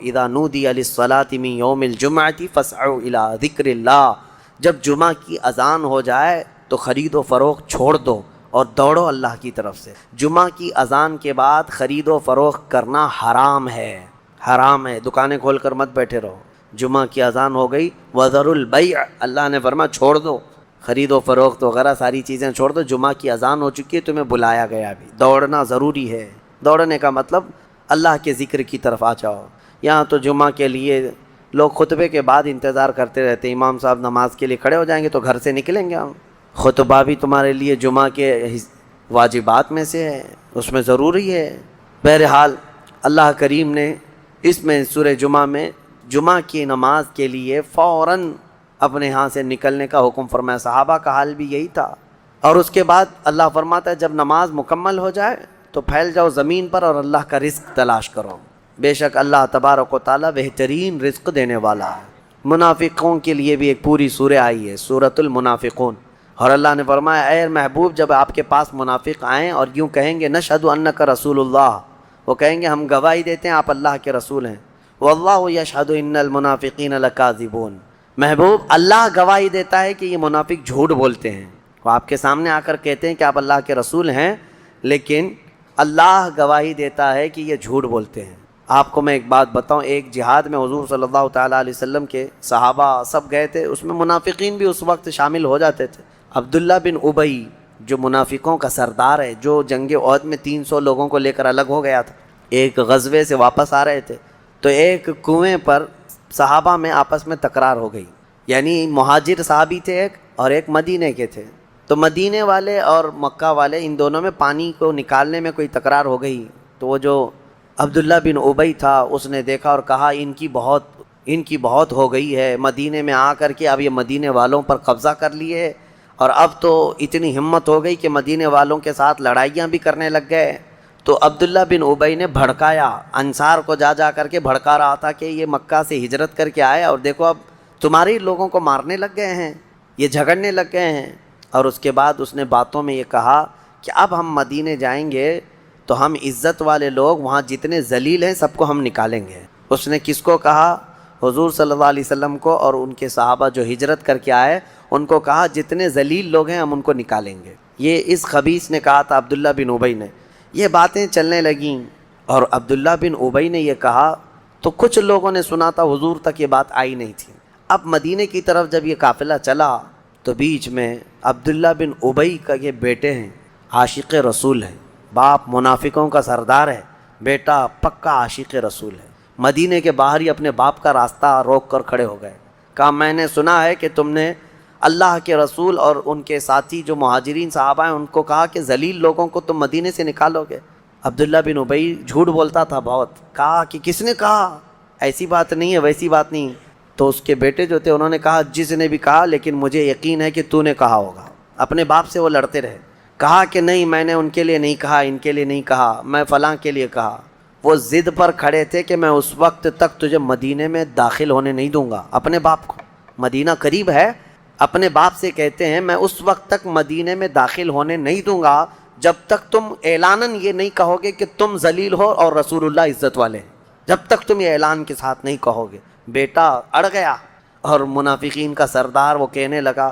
اذا نودی للصلاۃ من یوم الجمعۃ فاسعوا الی ذکر اللہ، جب جمعہ کی اذان ہو جائے تو خرید و فروخت چھوڑ دو اور دوڑو اللہ کی طرف سے۔ جمعہ کی اذان کے بعد خرید و فروخت کرنا حرام ہے، حرام ہے، دکانیں کھول کر مت بیٹھے رہو۔ جمعہ کی اذان ہو گئی، وذروا البیع، اللہ نے فرمایا چھوڑ دو، خرید و فروخت وغیرہ ساری چیزیں چھوڑ دو۔ جمعہ کی اذان ہو چکی ہے، تمہیں بلایا گیا بھی، دوڑنا ضروری ہے۔ دوڑنے کا مطلب اللہ کے ذکر کی طرف آ جاؤ۔ یہاں تو جمعہ کے لیے لوگ خطبے کے بعد انتظار کرتے رہتے ہیں، امام صاحب نماز کے لیے کھڑے ہو جائیں گے تو گھر سے نکلیں گے ہم۔ خطبہ بھی تمہارے لیے جمعہ کے واجبات میں سے ہے، اس میں ضروری ہے۔ بہرحال اللہ کریم نے اس میں سورہ جمعہ میں جمعہ کی نماز کے لیے فوراً اپنے ہاں سے نکلنے کا حکم فرمایا۔ صحابہ کا حال بھی یہی تھا۔ اور اس کے بعد اللہ فرماتا ہے جب نماز مکمل ہو جائے تو پھیل جاؤ زمین پر اور اللہ کا رزق تلاش کرو، بے شک اللہ تبارک و تعالیٰ بہترین رزق دینے والا ہے۔ منافقوں کے لیے بھی ایک پوری سورہ آئی ہے، سورۃ المنافقون، اور اللہ نے فرمایا اے محبوب جب آپ کے پاس منافق آئیں اور یوں کہیں گے نشہد انک رسول اللہ، وہ کہیں گے ہم گواہی دیتے ہیں آپ اللہ کے رسول ہیں، واللہ یشہد ان المنافقین لکاذبون، محبوب اللہ گواہی دیتا ہے کہ یہ منافق جھوٹ بولتے ہیں۔ وہ آپ کے سامنے آ کر کہتے ہیں کہ آپ اللہ کے رسول ہیں، لیکن اللہ گواہی دیتا ہے کہ یہ جھوٹ بولتے ہیں۔ آپ کو میں ایک بات بتاؤں، ایک جہاد میں حضور صلی اللہ تعالیٰ علیہ وسلم کے صحابہ سب گئے تھے، اس میں منافقین بھی اس وقت شامل ہو جاتے تھے۔ عبداللہ بن ابی جو منافقوں کا سردار ہے، جو جنگ احد میں 300 لوگوں کو لے کر الگ ہو گیا تھا، ایک غزوے سے واپس آ رہے تھے تو ایک کنویں پر صحابہ میں آپس میں تکرار ہو گئی، یعنی مہاجر صحابی تھے ایک اور ایک مدینے کے تھے، تو مدینے والے اور مکہ والے ان دونوں میں پانی کو نکالنے میں کوئی تکرار ہو گئی، تو وہ جو عبداللہ بن ابی تھا اس نے دیکھا اور کہا ان کی بہت ہو گئی ہے، مدینے میں آ کر کے اب یہ مدینے والوں پر قبضہ کر لیے اور اب تو اتنی ہمت ہو گئی کہ مدینے والوں کے ساتھ لڑائیاں بھی کرنے لگ گئے۔ تو عبداللہ بن ابی نے بھڑکایا، انصار کو جا کر کے بھڑکا رہا تھا کہ یہ مکہ سے ہجرت کر کے آئے اور دیکھو اب تمہارے لوگوں کو مارنے لگ گئے ہیں، یہ جھگڑنے لگ گئے ہیں۔ اور اس کے بعد اس نے باتوں میں یہ کہا کہ اب ہم مدینے جائیں گے تو ہم عزت والے لوگ وہاں جتنے ذلیل ہیں سب کو ہم نکالیں گے۔ اس نے کس کو کہا؟ حضور صلی اللہ علیہ وسلم کو اور ان کے صحابہ جو ہجرت کر کے آئے ان کو کہا جتنے ذلیل لوگ ہیں ہم ان کو نکالیں گے۔ یہ اس خبیث نے کہا تھا عبداللہ بن ابی نے۔ یہ باتیں چلنے لگیں اور عبداللہ بن ابی نے یہ کہا تو کچھ لوگوں نے سنا تھا، حضور تک یہ بات آئی نہیں تھی۔ اب مدینے کی طرف جب یہ قافلہ چلا تو بیچ میں عبداللہ بن ابی کا یہ بیٹے ہیں، عاشق رسول ہیں، باپ منافقوں کا سردار ہے، بیٹا پکا عاشق رسول ہے، مدینے کے باہر ہی اپنے باپ کا راستہ روک کر کھڑے ہو گئے۔ کہا میں نے سنا ہے کہ تم نے اللہ کے رسول اور ان کے ساتھی جو مہاجرین صحابہ ہیں ان کو کہا کہ ذلیل لوگوں کو تم مدینے سے نکالو گے۔ عبداللہ بن ابی جھوٹ بولتا تھا بہت، کہا کہ کس نے کہا، ایسی بات نہیں ہے، ویسی بات نہیں۔ تو اس کے بیٹے جو تھے انہوں نے کہا جس نے بھی کہا لیکن مجھے یقین ہے کہ تو نے کہا ہوگا۔ اپنے باپ سے وہ لڑتے رہے، کہا کہ نہیں میں نے ان کے لیے نہیں کہا، ان کے لیے نہیں کہا، میں فلاں کے لیے کہا۔ وہ ضد پر کھڑے تھے کہ میں اس وقت تک تجھے مدینے میں داخل ہونے نہیں دوں گا۔ اپنے باپ کو، مدینہ قریب ہے، اپنے باپ سے کہتے ہیں میں اس وقت تک مدینے میں داخل ہونے نہیں دوں گا جب تک تم اعلاناً یہ نہیں کہو گے کہ تم ذلیل ہو اور رسول اللہ عزت والے ہیں، جب تک تم یہ اعلان کے ساتھ نہیں کہو گے۔ بیٹا اڑ گیا اور منافقین کا سردار وہ کہنے لگا،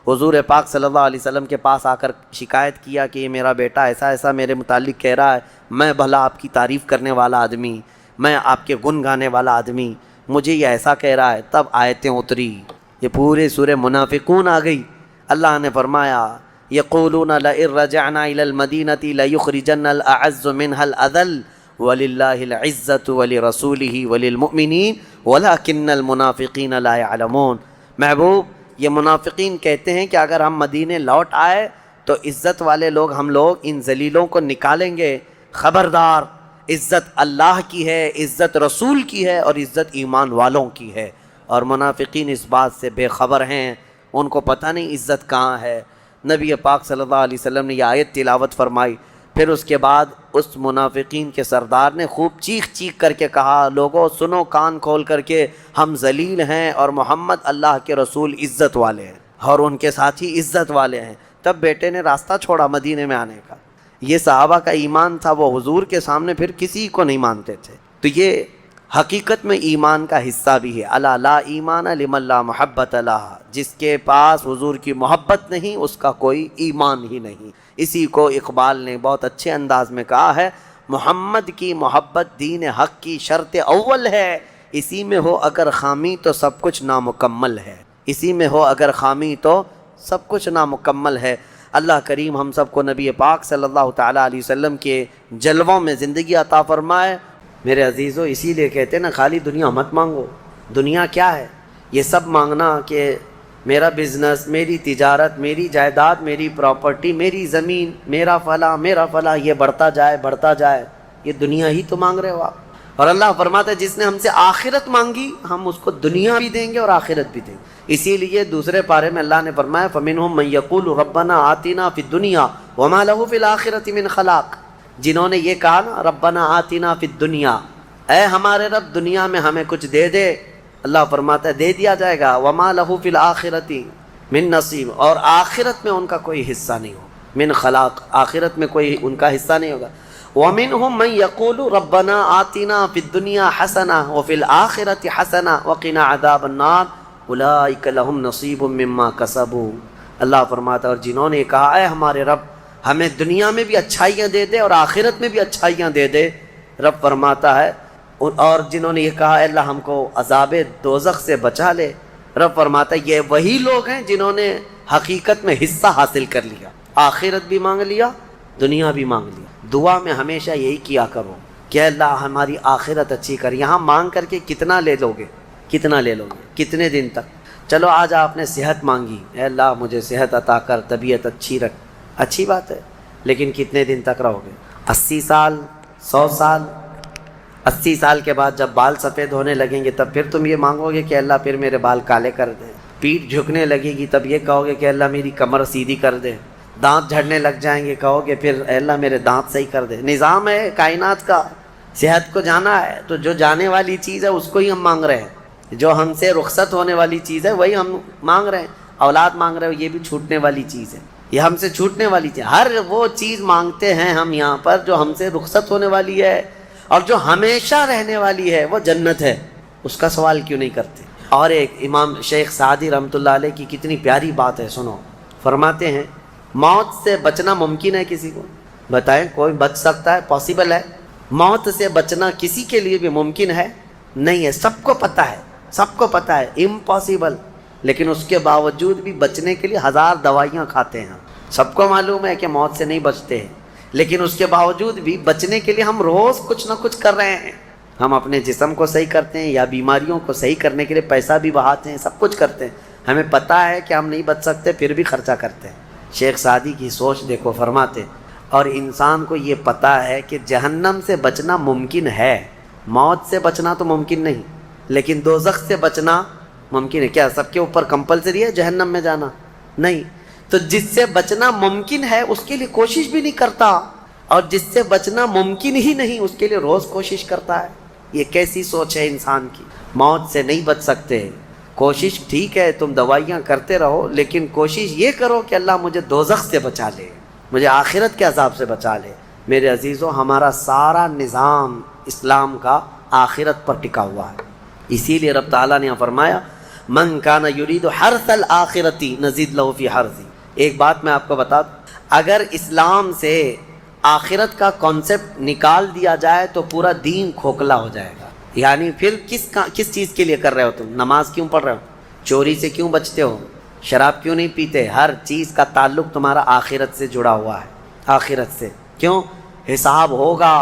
حضور پاک صلی اللہ علیہ وسلم کے پاس آ کر شکایت کیا کہ یہ میرا بیٹا ایسا ایسا میرے متعلق کہہ رہا ہے، میں بھلا آپ کی تعریف کرنے والا آدمی، میں آپ کے گن گانے والا آدمی، مجھے یہ ایسا کہہ رہا ہے۔ تب آیتیں اتری، یہ پورے سورہ منافقون آ گئی۔ اللہ نے فرمایا یقولون لئن رجعنا الى المدینة لیخرجن الاعز منها الاذل وللہ العزة ولرسولہ وللمؤمنین ولکن المنافقین لا يعلمون۔ محبوب یہ منافقین کہتے ہیں کہ اگر ہم مدینے لوٹ آئے تو عزت والے لوگ ہم لوگ ان ذلیلوں کو نکالیں گے۔ خبردار، عزت اللہ کی ہے، عزت رسول کی ہے اور عزت ایمان والوں کی ہے، اور منافقین اس بات سے بے خبر ہیں، ان کو پتہ نہیں عزت کہاں ہے۔ نبی پاک صلی اللہ علیہ وسلم نے یہ آیت تلاوت فرمائی، پھر اس کے بعد اس منافقین کے سردار نے خوب چیخ چیخ کر کے کہا لوگوں سنو کان کھول کر کے، ہم ذلیل ہیں اور محمد اللہ کے رسول عزت والے ہیں اور ان کے ساتھی عزت والے ہیں۔ تب بیٹے نے راستہ چھوڑا مدینے میں آنے کا۔ یہ صحابہ کا ایمان تھا، وہ حضور کے سامنے پھر کسی کو نہیں مانتے تھے۔ تو یہ حقیقت میں ایمان کا حصہ بھی ہے۔ الا لا ایمان لمن لا محبت لہ، جس کے پاس حضور کی محبت نہیں اس کا کوئی ایمان ہی نہیں۔ اسی کو اقبال نے بہت اچھے انداز میں کہا ہے، محمد کی محبت دین حق کی شرط اول ہے، اسی میں ہو اگر خامی تو سب کچھ نامکمل ہے، اسی میں ہو اگر خامی تو سب کچھ نامکمل ہے۔ اللہ کریم ہم سب کو نبی پاک صلی اللہ تعالیٰ علیہ وسلم کے جلووں میں زندگی عطا فرمائے۔ میرے عزیزو، اسی لیے کہتے ہیں نا، خالی دنیا مت مانگو۔ دنیا کیا ہے؟ یہ سب مانگنا کہ میرا بزنس، میری تجارت، میری جائیداد، میری پراپرٹی، میری زمین، میرا فلاں یہ بڑھتا جائے، یہ دنیا ہی تو مانگ رہے ہو آپ۔ اور اللہ فرماتا ہے جس نے ہم سے آخرت مانگی ہم اس کو دنیا بھی دیں گے اور آخرت بھی دیں گے۔ اسی لیے دوسرے پارے میں اللہ نے فرمایا فَمِنْهُمْ مَنْ يَقُولُ رَبَّنَا آتِنَا فِي الدُّنْيَا وَمَا لَهُ فِي الْآخِرَةِ مِنْ خَلَاقٍ، جنہوں نے یہ کہا نا ربنا آتنا فی الدنیا، اے ہمارے رب دنیا میں ہمیں کچھ دے دے، اللہ فرماتا ہے دے دیا جائے گا، وما لہ فی الآخرۃ من نصیب، اور آخرت میں ان کا کوئی حصہ نہیں ہو، من خلاق، آخرت میں کوئی ان کا حصہ نہیں ہوگا۔ ومنہم من یقول ربنا آتنا فی الدنیا حسنہ وفی الآخرۃ حسنہ وقنا عذاب النار اولئک لہم نصیب مما کسبوا، اللہ فرماتا ہے اور جنہوں نے کہا اے ہمارے رب ہمیں دنیا میں بھی اچھائیاں دے دے اور آخرت میں بھی اچھائیاں دے دے، رب فرماتا ہے، اور جنہوں نے یہ کہا اے اللہ ہم کو عذاب دوزخ سے بچا لے، رب فرماتا ہے یہ وہی لوگ ہیں جنہوں نے حقیقت میں حصہ حاصل کر لیا، آخرت بھی مانگ لیا، دنیا بھی مانگ لیا۔ دعا میں ہمیشہ یہی کیا کرو کہ اللہ ہماری آخرت اچھی کر، یہاں مانگ کر کے کتنا لے لو گے، کتنے دن تک؟ چلو آج آپ نے صحت مانگی، اے اللہ مجھے صحت عطا کر، طبیعت اچھی رکھ، اچھی بات ہے، لیکن کتنے دن تک رہو گے؟ 80 سال، 100 سال؟ 80 سال کے بعد جب بال سفید ہونے لگیں گے تب پھر تم یہ مانگو گے کہ اللہ پھر میرے بال کالے کر دے، پیٹھ جھکنے لگے گی تب یہ کہو گے کہ اللہ میری کمر سیدھی کر دے، دانت جھڑنے لگ جائیں گے کہو گے پھر اے اللہ میرے دانت صحیح کر دے۔ نظام ہے کائنات کا، صحت کو جانا ہے تو جو جانے والی چیز ہے اس کو ہی ہم مانگ رہے ہیں، جو ہم سے رخصت ہونے والی چیز ہے وہی ہم مانگ رہے ہیں۔ اولاد مانگ رہے ہو یہ بھی چھوٹنے والی چیز ہے، یہ ہم سے چھوٹنے والی چیز، ہر وہ چیز مانگتے ہیں ہم یہاں پر جو ہم سے رخصت ہونے والی ہے، اور جو ہمیشہ رہنے والی ہے وہ جنت ہے، اس کا سوال کیوں نہیں کرتے؟ اور ایک امام شیخ سعدی رحمۃ اللہ علیہ کی کتنی پیاری بات ہے، سنو، فرماتے ہیں موت سے بچنا ممکن ہے کسی کو؟ بتائیں کوئی بچ سکتا ہے؟ پاسبل ہے؟ موت سے بچنا کسی کے لیے بھی ممکن ہے؟ نہیں ہے، سب کو پتہ ہے امپاسبل، لیکن اس کے باوجود بھی بچنے کے لیے 1000 دوائیاں کھاتے ہیں۔ سب کو معلوم ہے کہ موت سے نہیں بچتے ہیں، لیکن اس کے باوجود بھی بچنے کے لیے ہم روز کچھ نہ کچھ کر رہے ہیں، ہم اپنے جسم کو صحیح کرتے ہیں یا بیماریوں کو صحیح کرنے کے لیے پیسہ بھی بہاتے ہیں، سب کچھ کرتے ہیں، ہمیں پتہ ہے کہ ہم نہیں بچ سکتے پھر بھی خرچہ کرتے ہیں۔ شیخ سعدی کی سوچ دیکھو، فرماتے اور انسان کو یہ پتہ ہے کہ جہنم سے بچنا ممکن ہے، موت سے بچنا تو ممکن نہیں، لیکن دوزخ سے بچنا ممکن ہے۔ کیا سب کے اوپر کمپلسری ہے جہنم میں جانا؟ نہیں، تو جس سے بچنا ممکن ہے اس کے لیے کوشش بھی نہیں کرتا، اور جس سے بچنا ممکن ہی نہیں اس کے لیے روز کوشش کرتا ہے۔ یہ کیسی سوچ ہے انسان کی؟ موت سے نہیں بچ سکتے، کوشش ٹھیک ہے تم دوائیاں کرتے رہو، لیکن کوشش یہ کرو کہ اللہ مجھے دوزخ سے بچا لے، مجھے آخرت کے عذاب سے بچا لے۔ میرے عزیزو، ہمارا سارا نظام اسلام کا آخرت پر ٹکا ہوا ہے، اسی لیے رب تعالیٰ نے فرمایا من کان یرید حرث الآخرۃ نزید لہ فی حرثہ۔ ایک بات میں آپ کو بتا دوں، اگر اسلام سے آخرت کا کانسیپٹ نکال دیا جائے تو پورا دین کھوکھلا ہو جائے گا۔ یعنی پھر کس چیز کے لیے کر رہے ہو تم؟ نماز کیوں پڑھ رہے ہو؟ چوری سے کیوں بچتے ہو؟ شراب کیوں نہیں پیتے؟ ہر چیز کا تعلق تمہارا آخرت سے جڑا ہوا ہے، آخرت سے۔ کیوں؟ حساب ہوگا،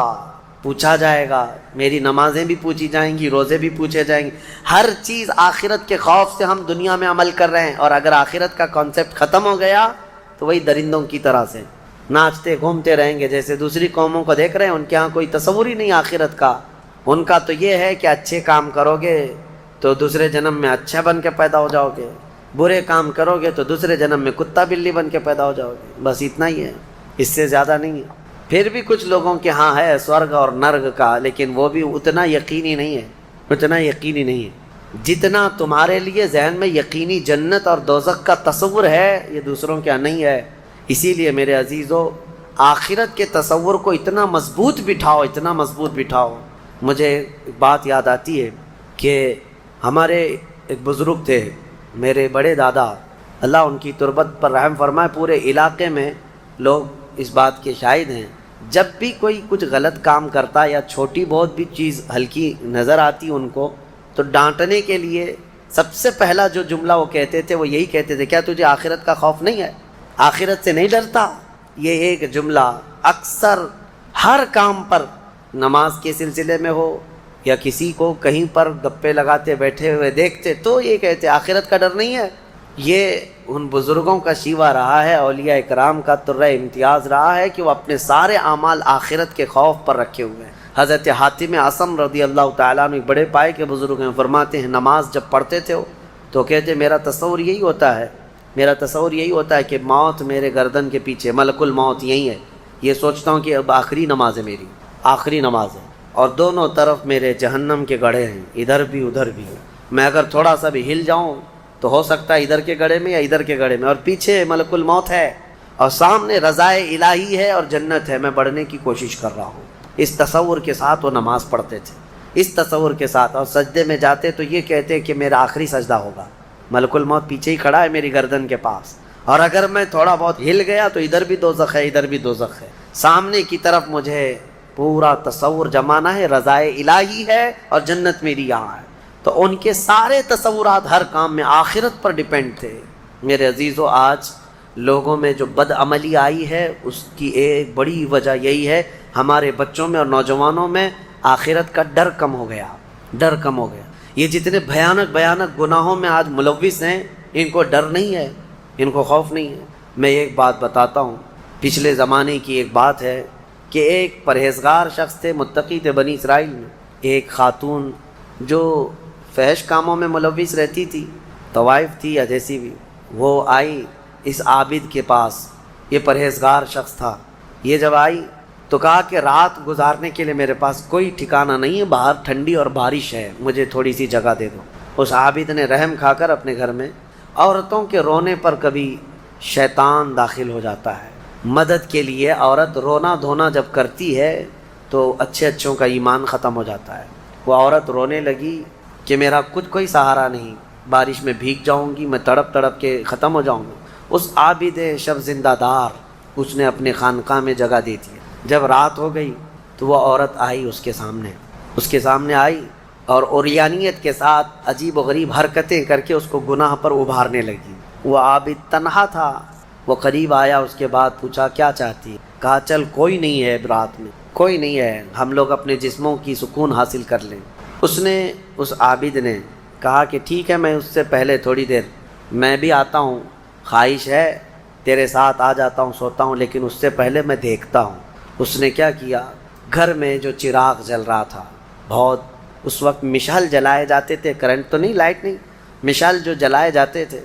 پوچھا جائے گا، میری نمازیں بھی پوچھی جائیں گی، روزے بھی پوچھے جائیں گے، ہر چیز آخرت کے خوف سے ہم دنیا میں عمل کر رہے ہیں، اور اگر آخرت کا کانسیپٹ ختم ہو گیا تو وہی درندوں کی طرح سے ناچتے گھومتے رہیں گے، جیسے دوسری قوموں کو دیکھ رہے ہیں، ان کے ہاں کوئی تصور ہی نہیں آخرت کا۔ ان کا تو یہ ہے کہ اچھے کام کرو گے تو دوسرے جنم میں اچھا بن کے پیدا ہو جاؤ گے، برے کام کرو گے تو دوسرے جنم میں کتا بلی بن کے پیدا ہو جاؤ گے، بس اتنا ہی ہے، اس سے زیادہ نہیں ہے۔ پھر بھی کچھ لوگوں کے ہاں ہے سورگ اور نرگ کا، لیکن وہ بھی اتنا یقینی نہیں ہے، جتنا تمہارے لیے ذہن میں یقینی جنت اور دوزخ کا تصور ہے، یہ دوسروں کے ہاں نہیں ہے۔ اسی لیے میرے عزیزو، آخرت کے تصور کو اتنا مضبوط بٹھاؤ، مجھے ایک بات یاد آتی ہے کہ ہمارے ایک بزرگ تھے، میرے بڑے دادا، اللہ ان کی تربت پر رحم فرمائے، پورے علاقے میں لوگ اس بات کے شاہد ہیں، جب بھی کوئی کچھ غلط کام کرتا یا چھوٹی بہت بھی چیز ہلکی نظر آتی ان کو، تو ڈانٹنے کے لیے سب سے پہلا جو جملہ وہ کہتے تھے وہ یہی کہتے تھے، کیا تجھے آخرت کا خوف نہیں ہے؟ آخرت سے نہیں ڈرتا؟ یہ ایک جملہ اکثر ہر کام پر، نماز کے سلسلے میں ہو یا کسی کو کہیں پر گپے لگاتے بیٹھے ہوئے دیکھتے تو یہ کہتے آخرت کا ڈر نہیں ہے۔ یہ ان بزرگوں کا شیوا رہا ہے، اولیاء اکرام کا طرہ امتیاز رہا ہے کہ وہ اپنے سارے اعمال آخرت کے خوف پر رکھے ہوئے ہیں۔ حضرت حاتم اعصم رضی اللہ تعالیٰ عنہ بڑے پائے کے بزرگ ہیں، فرماتے ہیں نماز جب پڑھتے تھے تو کہتے میرا تصور یہی ہوتا ہے کہ موت میرے گردن کے پیچھے، ملک الموت یہی ہے، یہ سوچتا ہوں کہ اب آخری نماز ہے، میری آخری نماز ہے، اور دونوں طرف میرے جہنم کے گڑھے ہیں، ادھر بھی ادھر بھی، میں اگر تھوڑا سا بھی ہل جاؤں تو ہو سکتا ہے ادھر کے گڑھے میں یا ادھر کے گڑھے میں، اور پیچھے ملک الموت ہے اور سامنے رضائے الہی ہے اور جنت ہے، میں بڑھنے کی کوشش کر رہا ہوں۔ اس تصور کے ساتھ وہ نماز پڑھتے تھے، اس تصور کے ساتھ، اور سجدے میں جاتے تو یہ کہتے کہ میرا آخری سجدہ ہوگا، ملک الموت پیچھے ہی کھڑا ہے میری گردن کے پاس، اور اگر میں تھوڑا بہت ہل گیا تو ادھر بھی دوزخ ہے ادھر بھی دوزخ ہے، سامنے کی طرف مجھے پورا تصور جمانا ہے، رضائے الہی ہے اور جنت میری یہاں ہے۔ تو ان کے سارے تصورات ہر کام میں آخرت پر ڈیپینڈ تھے۔ میرے عزیزو، آج لوگوں میں جو بد عملی آئی ہے اس کی ایک بڑی وجہ یہی ہے، ہمارے بچوں میں اور نوجوانوں میں آخرت کا ڈر کم ہو گیا، ڈر کم ہو گیا۔ یہ جتنے بھیانک گناہوں میں آج ملوث ہیں، ان کو ڈر نہیں ہے، ان کو خوف نہیں ہے۔ میں ایک بات بتاتا ہوں، پچھلے زمانے کی ایک بات ہے کہ ایک پرہیزگار شخص تھے، متقی تھے بنی اسرائیل میں، ایک خاتون جو فحش کاموں میں ملوث رہتی تھی، طوائف تھی یا جیسی بھی، وہ آئی اس عابد کے پاس، یہ پرہیزگار شخص تھا۔ یہ جب آئی تو کہا کہ رات گزارنے کے لیے میرے پاس کوئی ٹھکانہ نہیں ہے، باہر ٹھنڈی اور بارش ہے، مجھے تھوڑی سی جگہ دے دو۔ اس عابد نے رحم کھا کر اپنے گھر میں عورتوں کے رونے پر کبھی شیطان داخل ہو جاتا ہے، مدد کے لیے عورت رونا دھونا جب کرتی ہے تو اچھوں کا ایمان ختم ہو جاتا ہے۔ وہ عورت رونے لگی کہ میرا خود کوئی سہارا نہیں، بارش میں بھیگ جاؤں گی، میں تڑپ تڑپ کے ختم ہو جاؤں گا۔ اس عابد شب زندہ دار اس نے اپنے خانقاہ میں جگہ دی تھی۔ جب رات ہو گئی تو وہ عورت آئی اس کے سامنے آئی اور اوریانیت کے ساتھ عجیب و غریب حرکتیں کر کے اس کو گناہ پر ابھارنے لگی۔ وہ عابد تنہا تھا، وہ قریب آیا، اس کے بعد پوچھا کیا چاہتی ہے؟ کہا چل کوئی نہیں ہے رات میں، کوئی نہیں ہے، ہم لوگ اپنے جسموں کی سکون حاصل کر لیں۔ اس عابد نے کہا کہ ٹھیک ہے، میں اس سے پہلے تھوڑی دیر میں بھی آتا ہوں، خواہش ہے تیرے ساتھ آ جاتا ہوں، سوتا ہوں، لیکن اس سے پہلے میں دیکھتا ہوں۔ اس نے کیا کیا، گھر میں جو چراغ جل رہا تھا، بہت اس وقت مشعل جلائے جاتے تھے، کرنٹ تو نہیں، لائٹ نہیں، مشعل جو جلائے جاتے تھے،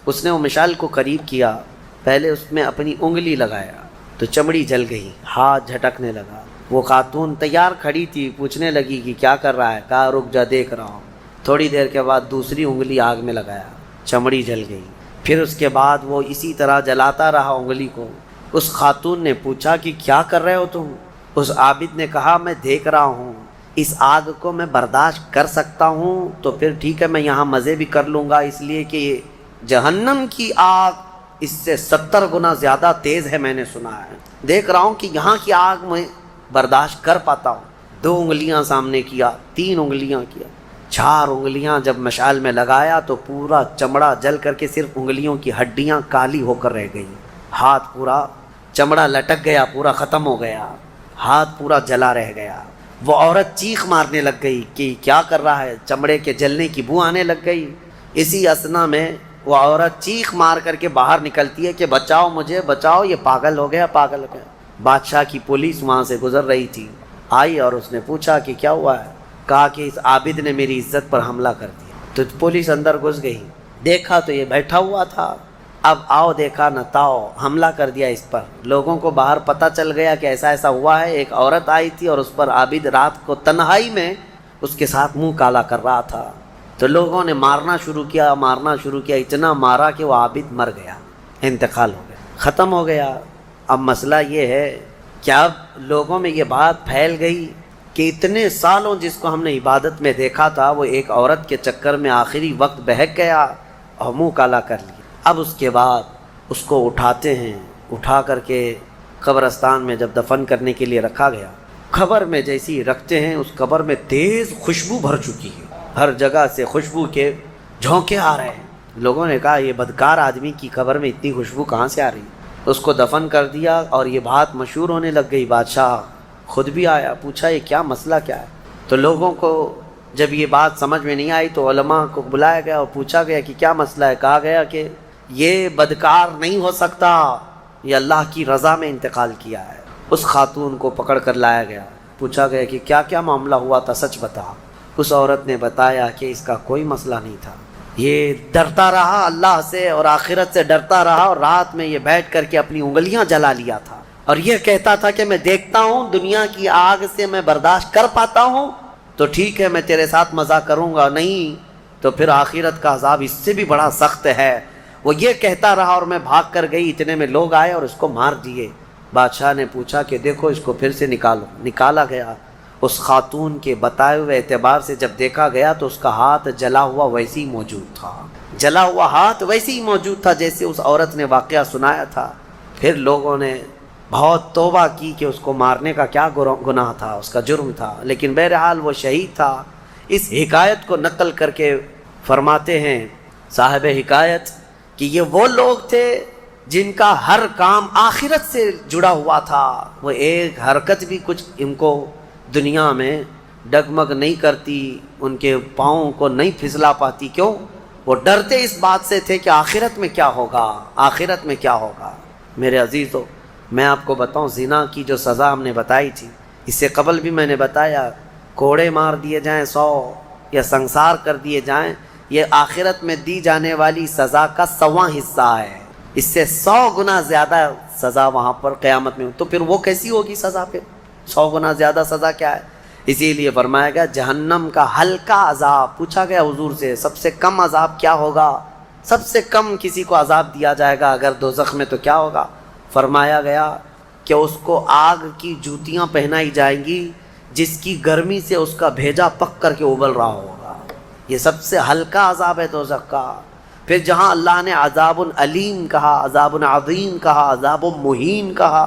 اس نے وہ مشعل کو قریب کیا، پہلے اس میں اپنی انگلی لگایا تو چمڑی جل گئی، ہاتھ جھٹکنے لگا۔ وہ خاتون تیار کھڑی تھی، پوچھنے لگی کہ کیا کر رہا ہے؟ کہا رک جا، دیکھ رہا ہوں۔ تھوڑی دیر کے بعد دوسری انگلی آگ میں لگایا، چمڑی جل گئی۔ پھر اس کے بعد وہ اسی طرح جلاتا رہا انگلی کو۔ اس خاتون نے پوچھا کہ کیا کر رہے ہو تم؟ اس عابد نے کہا میں دیکھ رہا ہوں، اس آگ کو میں برداشت کر سکتا ہوں تو پھر ٹھیک ہے، میں یہاں مزے بھی کر لوں گا، اس لیے کہ جہنم کی آگ اس سے 70 گنا زیادہ تیز ہے، میں نے سنا ہے۔ دیکھ رہا ہوں کہ یہاں کی آگ میں برداشت کر پاتا ہوں۔ 2 انگلیاں سامنے کیا، 3 انگلیاں کیا، 4 انگلیاں جب مشعل میں لگایا تو پورا چمڑا جل کر کے صرف انگلیوں کی ہڈیاں کالی ہو کر رہ گئی، ہاتھ پورا چمڑا لٹک گیا، پورا ختم ہو گیا، ہاتھ پورا جلا رہ گیا۔ وہ عورت چیخ مارنے لگ گئی کہ کیا کر رہا ہے، چمڑے کے جلنے کی بو آنے لگ گئی۔ اسی اثنا میں وہ عورت چیخ مار کر کے باہر نکلتی ہے کہ بچاؤ مجھے، بچاؤ، یہ پاگل ہو گیا، پاگل ہو گیا۔ بادشاہ کی پولیس وہاں سے گزر رہی تھی، آئی اور اس نے پوچھا کہ کیا ہوا ہے؟ کہا کہ اس عابد نے میری عزت پر حملہ کر دیا۔ تو پولیس اندر گھس گئی، دیکھا تو یہ بیٹھا ہوا تھا، اب آؤ دیکھا نہ تاؤ، حملہ کر دیا اس پر۔ لوگوں کو باہر پتہ چل گیا کہ ایسا ایسا ہوا ہے، ایک عورت آئی تھی اور اس پر عابد رات کو تنہائی میں اس کے ساتھ منہ کالا کر رہا تھا۔ تو لوگوں نے مارنا شروع کیا، اتنا مارا کہ وہ عابد مر گیا، انتقال ہو گیا، ختم ہو گیا۔ اب مسئلہ یہ ہے کہ اب لوگوں میں یہ بات پھیل گئی کہ اتنے سالوں جس کو ہم نے عبادت میں دیکھا تھا وہ ایک عورت کے چکر میں آخری وقت بہک گیا اور منہ کالا کر لیا۔ اب اس کے بعد اس کو اٹھاتے ہیں، اٹھا کر کے قبرستان میں جب دفن کرنے کے لیے رکھا گیا، قبر میں جیسی ہی رکھتے ہیں اس قبر میں تیز خوشبو بھر چکی ہے، ہر جگہ سے خوشبو کے جھونکے آ رہے ہیں۔ لوگوں نے کہا یہ بدکار آدمی کی قبر میں اتنی خوشبو کہاں سے آ رہی ہے؟ اس کو دفن کر دیا اور یہ بات مشہور ہونے لگ گئی۔ بادشاہ خود بھی آیا، پوچھا یہ کیا مسئلہ کیا ہے؟ تو لوگوں کو جب یہ بات سمجھ میں نہیں آئی تو علماء کو بلایا گیا اور پوچھا گیا کہ کیا مسئلہ ہے؟ کہا گیا کہ یہ بدکار نہیں ہو سکتا، یہ اللہ کی رضا میں انتقال کیا ہے۔ اس خاتون کو پکڑ کر لایا گیا، پوچھا گیا کہ کیا کیا معاملہ ہوا تھا، سچ بتا۔ اس عورت نے بتایا کہ اس کا کوئی مسئلہ نہیں تھا، یہ ڈرتا رہا اللہ سے اور آخرت سے ڈرتا رہا، اور رات میں یہ بیٹھ کر کے اپنی انگلیاں جلا لیا تھا اور یہ کہتا تھا کہ میں دیکھتا ہوں دنیا کی آگ سے میں برداشت کر پاتا ہوں تو ٹھیک ہے میں تیرے ساتھ مزہ کروں گا، نہیں تو پھر آخرت کا عذاب اس سے بھی بڑا سخت ہے۔ وہ یہ کہتا رہا اور میں بھاگ کر گئی، اتنے میں لوگ آئے اور اس کو مار دیے۔ بادشاہ نے پوچھا کہ دیکھو اس کو پھر سے نکالو، نکالا گیا۔ اس خاتون کے بتائے ہوئے اعتبار سے جب دیکھا گیا تو اس کا ہاتھ جلا ہوا ویسے ہی موجود تھا، جلا ہوا ہاتھ ویسے ہی موجود تھا جیسے اس عورت نے واقعہ سنایا تھا۔ پھر لوگوں نے بہت توبہ کی کہ اس کو مارنے کا کیا گناہ تھا، اس کا جرم تھا، لیکن بہرحال وہ شہید تھا۔ اس حکایت کو نقل کر کے فرماتے ہیں صاحب حکایت کہ یہ وہ لوگ تھے جن کا ہر کام آخرت سے جڑا ہوا تھا، وہ ایک حرکت بھی کچھ ان کو دنیا میں ڈگمگ نہیں کرتی، ان کے پاؤں کو نہیں پھسلا پاتی۔ کیوں؟ وہ ڈرتے اس بات سے تھے کہ آخرت میں کیا ہوگا، آخرت میں کیا ہوگا۔ میرے عزیزو، میں آپ کو بتاؤں زنا کی جو سزا ہم نے بتائی تھی، اس سے قبل بھی میں نے بتایا کوڑے مار دیے جائیں 100 یا سنسار کر دیے جائیں، یہ آخرت میں دی جانے والی سزا کا 100واں حصہ ہے، اس سے 100 گنا زیادہ سزا وہاں پر قیامت میں۔ تو پھر وہ کیسی ہوگی سزا؟ پھر 100 گنا زیادہ سزا کیا ہے؟ اسی لیے فرمایا گیا جہنم کا ہلکا عذاب۔ پوچھا گیا حضور سے سب سے کم عذاب کیا ہوگا، سب سے کم کسی کو عذاب دیا جائے گا اگر دوزخ میں تو کیا ہوگا؟ فرمایا گیا کہ اس کو آگ کی جوتیاں پہنائی جائیں گی جس کی گرمی سے اس کا بھیجا پک کر کے ابل رہا ہوگا، یہ سب سے ہلکا عذاب ہے دوزخ کا۔ پھر جہاں اللہ نے عذاب علیم کہا، عذاب عظیم کہا، عذاب مہین کہا،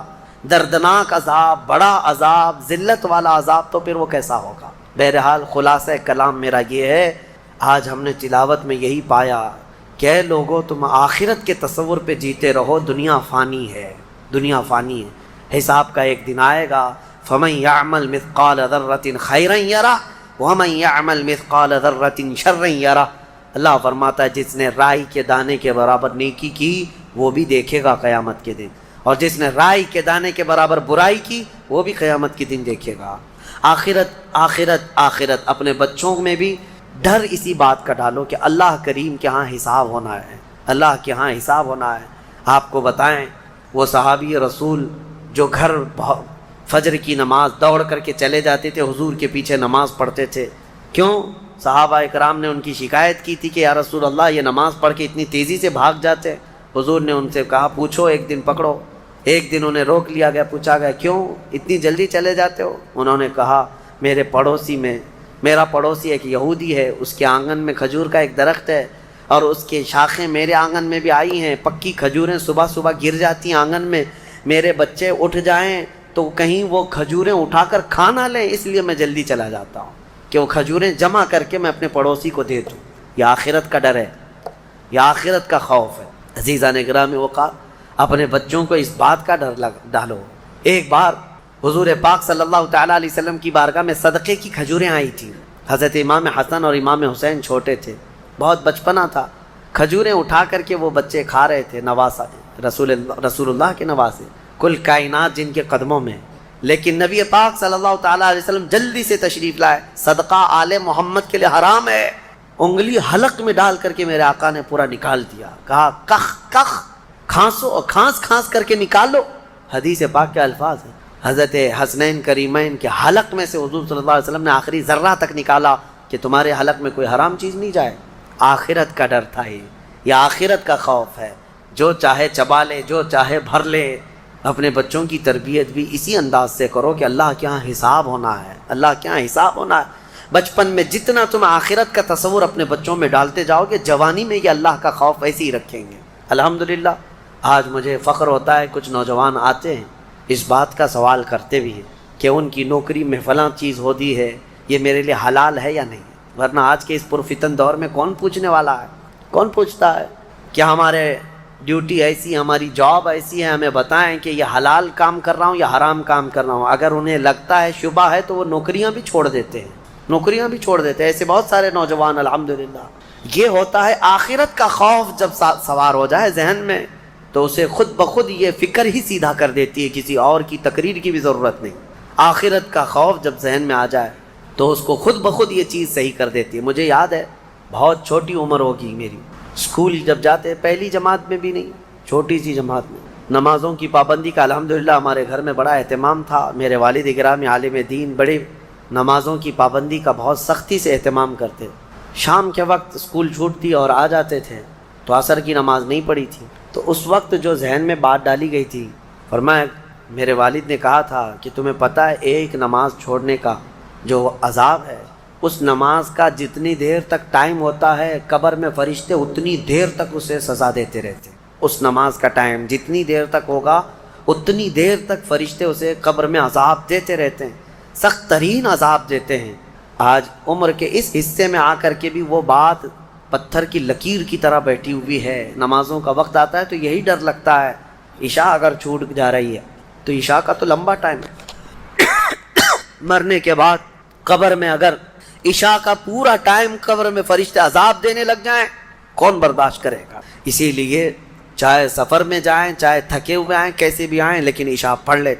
دردناک عذاب، بڑا عذاب، ذلت والا عذاب، تو پھر وہ کیسا ہوگا؟ بہرحال خلاصہ کلام میرا یہ ہے، آج ہم نے تلاوت میں یہی پایا کہ اے لوگو تم آخرت کے تصور پہ جیتے رہو، دنیا فانی ہے، دنیا فانی ہے، حساب کا ایک دن آئے گا۔ فَمَن يَعْمَلْ مِثْقَالَ ذَرَّةٍ خَيْرًا يَرَهُ وَمَن يَعْمَلْ مِثْقَالَ ذَرَّةٍ شَرًّا يَرَهُ۔ اللہ فرماتا ہے جس نے رائی کے دانے کے برابر نیکی کی وہ بھی دیکھے گا قیامت کے دن، اور جس نے رائی کے دانے کے برابر برائی کی وہ بھی قیامت کے دن دیکھے گا۔ آخرت آخرت آخرت، اپنے بچوں میں بھی ڈر اسی بات کا ڈالو کہ اللہ کریم کے ہاں حساب ہونا ہے، اللہ کے ہاں حساب ہونا ہے۔ آپ کو بتائیں وہ صحابی رسول جو گھر فجر کی نماز دوڑ کر کے چلے جاتے تھے، حضور کے پیچھے نماز پڑھتے تھے، کیوں؟ صحابہ اکرام نے ان کی شکایت کی تھی کہ یا رسول اللہ یہ نماز پڑھ کے اتنی تیزی سے بھاگ جاتے۔ حضور نے ان سے کہا پوچھو، ایک دن پکڑو۔ ایک دن انہیں روک لیا گیا، پوچھا گیا کیوں اتنی جلدی چلے جاتے ہو؟ انہوں نے کہا میرے پڑوسی میں، میرا پڑوسی ایک یہودی ہے، اس کے آنگن میں کھجور کا ایک درخت ہے اور اس کے شاخیں میرے آنگن میں بھی آئی ہیں، پکی کھجوریں صبح صبح گر جاتی ہیں آنگن میں، میرے بچے اٹھ جائیں تو کہیں وہ کھجوریں اٹھا کر کھا نہ لیں، اس لیے میں جلدی چلا جاتا ہوں کہ وہ کھجوریں جمع کر کے میں اپنے پڑوسی کو دے دوں۔ یہ آخرت کا ڈر ہے، یہ آخرت کا خوف ہے۔ عزیزان گرامی وقار، اپنے بچوں کو اس بات کا ڈر ڈالو۔ ایک بار حضور پاک صلی اللہ تعالیٰ علیہ وسلم کی بارگاہ میں صدقے کی کھجوریں آئی تھیں۔ حضرت امام حسن اور امام حسین چھوٹے تھے، بہت بچپنا تھا، کھجوریں اٹھا کر کے وہ بچے کھا رہے تھے، نواسا رسول اللہ کے نواسے، کل کائنات جن کے قدموں میں۔ لیکن نبی پاک صلی اللہ تعالیٰ علیہ وسلم جلدی سے تشریف لائے، صدقہ آل محمد کے لیے حرام ہے، انگلی حلق میں ڈال کر کے میرے آقا نے پورا نکال دیا، کہا کخ کخ، کھانسو اور کھانس کھانس کر کے نکال لو۔ حدیث پاک کے الفاظ ہیں، حضرت حسنین کریمین کے حلق میں سے حضور صلی اللہ علیہ وسلم نے آخری ذرہ تک نکالا کہ تمہارے حلق میں کوئی حرام چیز نہیں جائے۔ آخرت کا ڈر تھا یہ آخرت کا خوف ہے، جو چاہے چبا لے، جو چاہے بھر لے، اپنے بچوں کی تربیت بھی اسی انداز سے کرو کہ اللہ کے یہاں حساب ہونا ہے، اللہ کے یہاں حساب ہونا ہے۔ بچپن میں جتنا تم آخرت کا تصور اپنے بچوں میں ڈالتے جاؤ گے، جوانی میں یہ اللہ کا خوف ایسے ہی رکھیں گے۔ الحمدللہ آج مجھے فخر ہوتا ہے، کچھ نوجوان آتے ہیں اس بات کا سوال کرتے بھی ہیں کہ ان کی نوکری میں فلاں چیز ہوتی ہے، یہ میرے لیے حلال ہے یا نہیں، ورنہ آج کے اس پرفتن دور میں کون پوچھنے والا ہے؟ کون پوچھتا ہے؟ کیا ہمارے ڈیوٹی ایسی، ہماری جاب ایسی ہے، ہمیں بتائیں کہ یہ حلال کام کر رہا ہوں یا حرام کام کر رہا ہوں۔ اگر انہیں لگتا ہے شبہ ہے تو وہ نوکریاں بھی چھوڑ دیتے ہیں، نوکریاں بھی چھوڑ دیتے ہیں۔ ایسے بہت سارے نوجوان الحمدللہ۔ یہ ہوتا ہے آخرت کا خوف جب سوار ہو جائے ذہن میں تو اسے خود بخود یہ فکر ہی سیدھا کر دیتی ہے، کسی اور کی تقریر کی بھی ضرورت نہیں۔ آخرت کا خوف جب ذہن میں آ جائے تو اس کو خود بخود یہ چیز صحیح کر دیتی ہے۔ مجھے یاد ہے بہت چھوٹی عمر ہوگی میری، اسکول جب جاتے پہلی جماعت میں بھی نہیں، چھوٹی سی جماعت میں، نمازوں کی پابندی کا الحمدللہ ہمارے گھر میں بڑا اہتمام تھا۔ میرے والد گرامی عالم دین، بڑے نمازوں کی پابندی کا بہت سختی سے اہتمام کرتے۔ شام کے وقت اسکول چھوٹتی اور آ جاتے تھے تو عصر کی نماز نہیں پڑھی تھی، تو اس وقت جو ذہن میں بات ڈالی گئی تھی، فرمایا میرے والد نے کہا تھا کہ تمہیں پتہ ہے ایک نماز چھوڑنے کا جو عذاب ہے، اس نماز کا جتنی دیر تک ٹائم ہوتا ہے قبر میں فرشتے اتنی دیر تک اسے سزا دیتے رہتے ہیں۔ اس نماز کا ٹائم جتنی دیر تک ہوگا اتنی دیر تک فرشتے اسے قبر میں عذاب دیتے رہتے ہیں، سخت ترین عذاب دیتے ہیں۔ آج عمر کے اس حصے میں آ کر کے بھی وہ بات پتھر کی لکیر کی طرح بیٹھی ہوئی ہے۔ نمازوں کا وقت آتا ہے تو یہی ڈر لگتا ہے، عشاء اگر چھوٹ جا رہی ہے تو عشاء کا تو لمبا ٹائم ہے، مرنے کے بعد قبر میں اگر عشاء کا پورا ٹائم قبر میں فرشتے عذاب دینے لگ جائیں، کون برداشت کرے گا؟ اسی لیے چاہے سفر میں جائیں، چاہے تھکے ہوئے آئیں، کیسے بھی آئیں، لیکن عشاء پڑھ لیتے